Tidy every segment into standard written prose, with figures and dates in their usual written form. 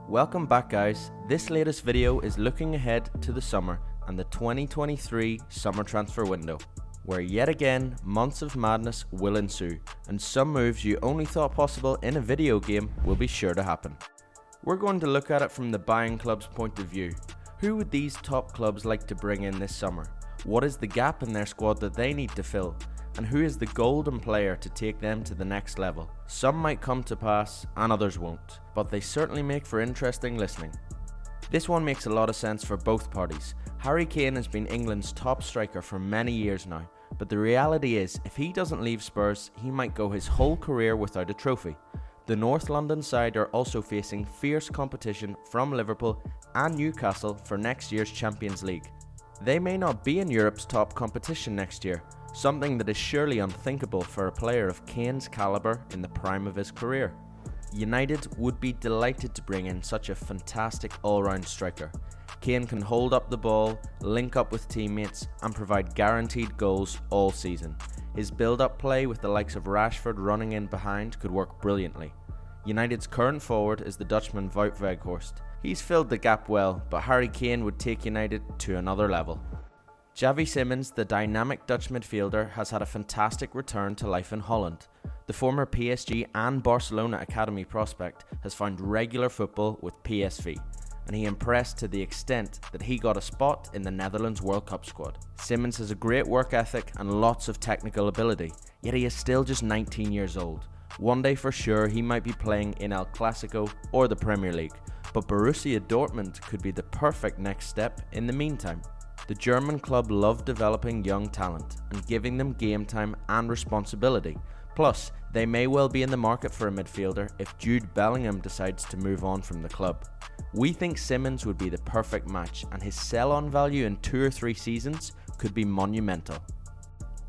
Welcome back guys, this latest video is looking ahead to the summer and the 2023 summer transfer window, where yet again months of madness will ensue and some moves you only thought possible in a video game will be sure to happen. We're going to look at it from the buying club's point of view. Who would these top clubs like to bring in this summer? What is the gap in their squad that they need to fill? And who is the golden player to take them to the next level? Some might come to pass and others won't, but they certainly make for interesting listening. This one makes a lot of sense for both parties. Harry Kane has been England's top striker for many years now, but the reality is if he doesn't leave Spurs, he might go his whole career without a trophy. The North London side are also facing fierce competition from Liverpool and Newcastle for next year's Champions League. They may not be in Europe's top competition next year, something that is surely unthinkable for a player of Kane's calibre in the prime of his career. United would be delighted to bring in such a fantastic all-round striker. Kane can hold up the ball, link up with teammates and provide guaranteed goals all season. His build-up play with the likes of Rashford running in behind could work brilliantly. United's current forward is the Dutchman Wout Weghorst. He's filled the gap well, but Harry Kane would take United to another level. Xavi Simons, the dynamic Dutch midfielder, has had a fantastic return to life in Holland. The former PSG and Barcelona academy prospect has found regular football with PSV, and he impressed to the extent that he got a spot in the Netherlands World Cup squad. Simons has a great work ethic and lots of technical ability, yet he is still just 19 years old. One day for sure he might be playing in El Clasico or the Premier League, but Borussia Dortmund could be the perfect next step in the meantime. The German club love developing young talent and giving them game time and responsibility. Plus, they may well be in the market for a midfielder if Jude Bellingham decides to move on from the club. We think Simons would be the perfect match and his sell-on value in 2 or 3 seasons could be monumental.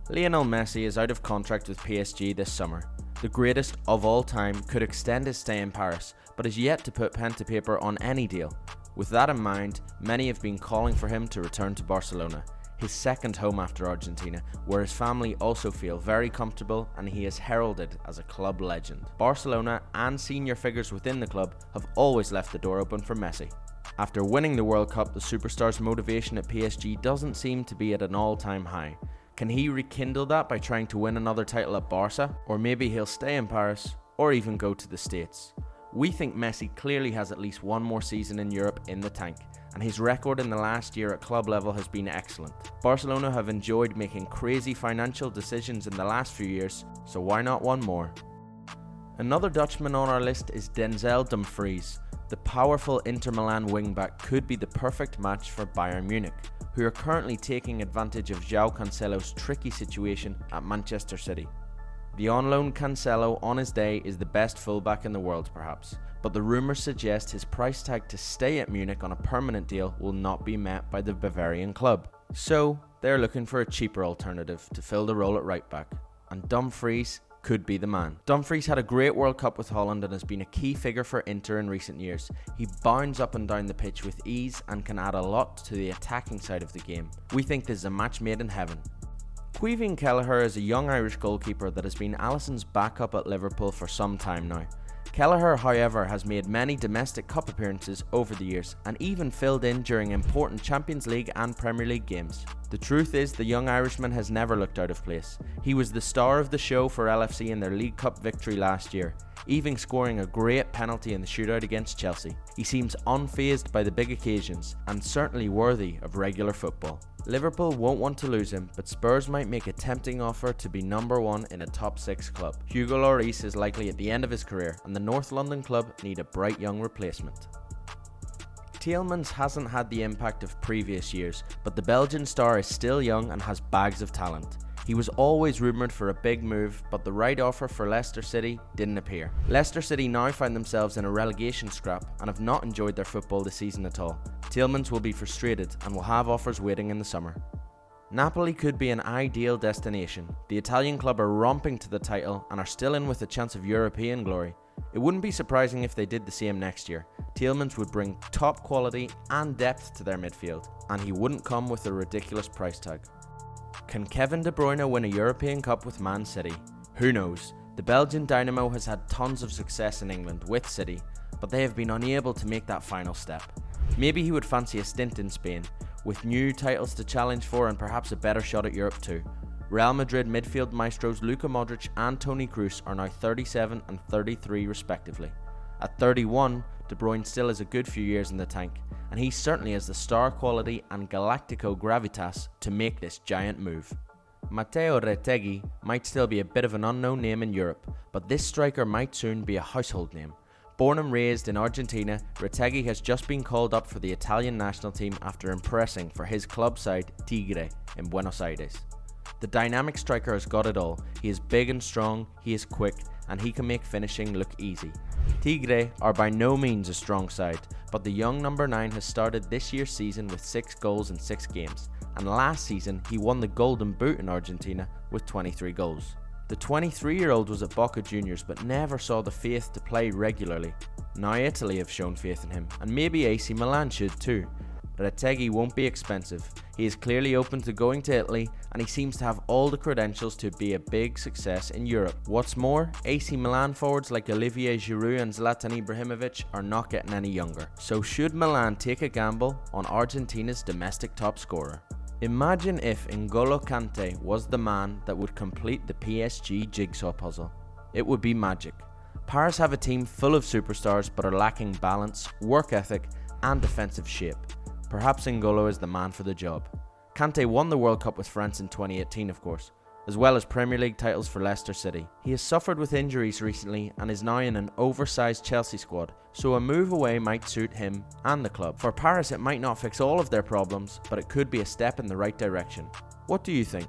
Lionel Messi is out of contract with PSG this summer. The greatest of all time could extend his stay in Paris, but is yet to put pen to paper on any deal. With that in mind, many have been calling for him to return to Barcelona, his second home after Argentina, where his family also feel very comfortable and he is heralded as a club legend. Barcelona and senior figures within the club have always left the door open for Messi. After winning the World Cup, the superstar's motivation at PSG doesn't seem to be at an all-time high. Can he rekindle that by trying to win another title at Barca? Or maybe he'll stay in Paris, or even go to the States. We think Messi clearly has at least one more season in Europe in the tank, and his record in the last year at club level has been excellent. Barcelona have enjoyed making crazy financial decisions in the last few years, so why not one more? Another Dutchman on our list is Denzel Dumfries. The powerful Inter Milan wingback could be the perfect match for Bayern Munich, who are currently taking advantage of João Cancelo's tricky situation at Manchester City. The on-loan Cancelo on his day is the best fullback in the world perhaps, but the rumours suggest his price tag to stay at Munich on a permanent deal will not be met by the Bavarian club. So they're looking for a cheaper alternative to fill the role at right back, and Dumfries could be the man. Dumfries had a great World Cup with Holland and has been a key figure for Inter in recent years. He bounds up and down the pitch with ease and can add a lot to the attacking side of the game. We think this is a match made in heaven. Caoimhín Kelleher is a young Irish goalkeeper that has been Alisson's backup at Liverpool for some time now. Kelleher, however, has made many domestic cup appearances over the years and even filled in during important Champions League and Premier League games. The truth is the young Irishman has never looked out of place. He was the star of the show for LFC in their League Cup victory last year, even scoring a great penalty in the shootout against Chelsea. He seems unfazed by the big occasions and certainly worthy of regular football. Liverpool won't want to lose him, but Spurs might make a tempting offer to be number 1 in a top 6 club. Hugo Lloris is likely at the end of his career and the North London club need a bright young replacement. Tielemans hasn't had the impact of previous years, but the Belgian star is still young and has bags of talent. He was always rumoured for a big move, but the right offer for Leicester City didn't appear. Leicester City now find themselves in a relegation scrap and have not enjoyed their football this season at all. Tielemans will be frustrated and will have offers waiting in the summer. Napoli could be an ideal destination. The Italian club are romping to the title and are still in with a chance of European glory. It wouldn't be surprising if they did the same next year. Tielemans would bring top quality and depth to their midfield, and he wouldn't come with a ridiculous price tag. Can Kevin De Bruyne win a European Cup with Man City? Who knows? The Belgian dynamo has had tons of success in England with City, but they have been unable to make that final step. Maybe he would fancy a stint in Spain, with new titles to challenge for and perhaps a better shot at Europe too. Real Madrid midfield maestros Luka Modric and Toni Kroos are now 37 and 33 respectively. At 31, De Bruyne still has a good few years in the tank, and he certainly has the star quality and Galactico gravitas to make this giant move. Matteo Retegui might still be a bit of an unknown name in Europe, but this striker might soon be a household name. Born and raised in Argentina, Retegui has just been called up for the Italian national team after impressing for his club side Tigre in Buenos Aires. The dynamic striker has got it all. He is big and strong, he is quick, and he can make finishing look easy. Tigre are by no means a strong side, but the young number 9 has started this year's season with 6 goals in 6 games, and last season he won the Golden Boot in Argentina with 23 goals. The 23-year-old was at Boca Juniors but never saw the faith to play regularly. Now Italy have shown faith in him, and maybe AC Milan should too. Retegui won't be expensive. He is clearly open to going to Italy, and he seems to have all the credentials to be a big success in Europe. What's more, AC Milan forwards like Olivier Giroud and Zlatan Ibrahimovic are not getting any younger. So should Milan take a gamble on Argentina's domestic top scorer? Imagine if N'Golo Kante was the man that would complete the PSG jigsaw puzzle. It would be magic. Paris have a team full of superstars but are lacking balance, work ethic and defensive shape. Perhaps N'Golo is the man for the job. Kante won the World Cup with France in 2018 of course, as well as Premier League titles for Leicester City. He has suffered with injuries recently and is now in an oversized Chelsea squad, so a move away might suit him and the club. For Paris it might not fix all of their problems, but it could be a step in the right direction. What do you think?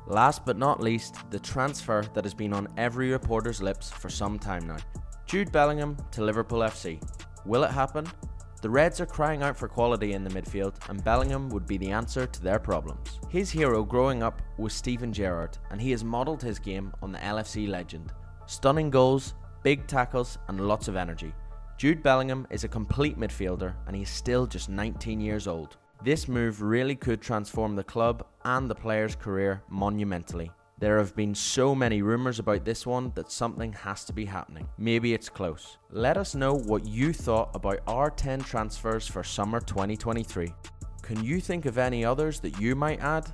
Last but not least, the transfer that has been on every reporter's lips for some time now. Jude Bellingham to Liverpool FC. Will it happen? The Reds are crying out for quality in the midfield, and Bellingham would be the answer to their problems. His hero growing up was Steven Gerrard, and he has modelled his game on the LFC legend. Stunning goals, big tackles and lots of energy. Jude Bellingham is a complete midfielder and he's still just 19 years old. This move really could transform the club and the player's career monumentally. There have been so many rumours about this one that something has to be happening. Maybe it's close. Let us know what you thought about our 10 transfers for summer 2023. Can you think of any others that you might add?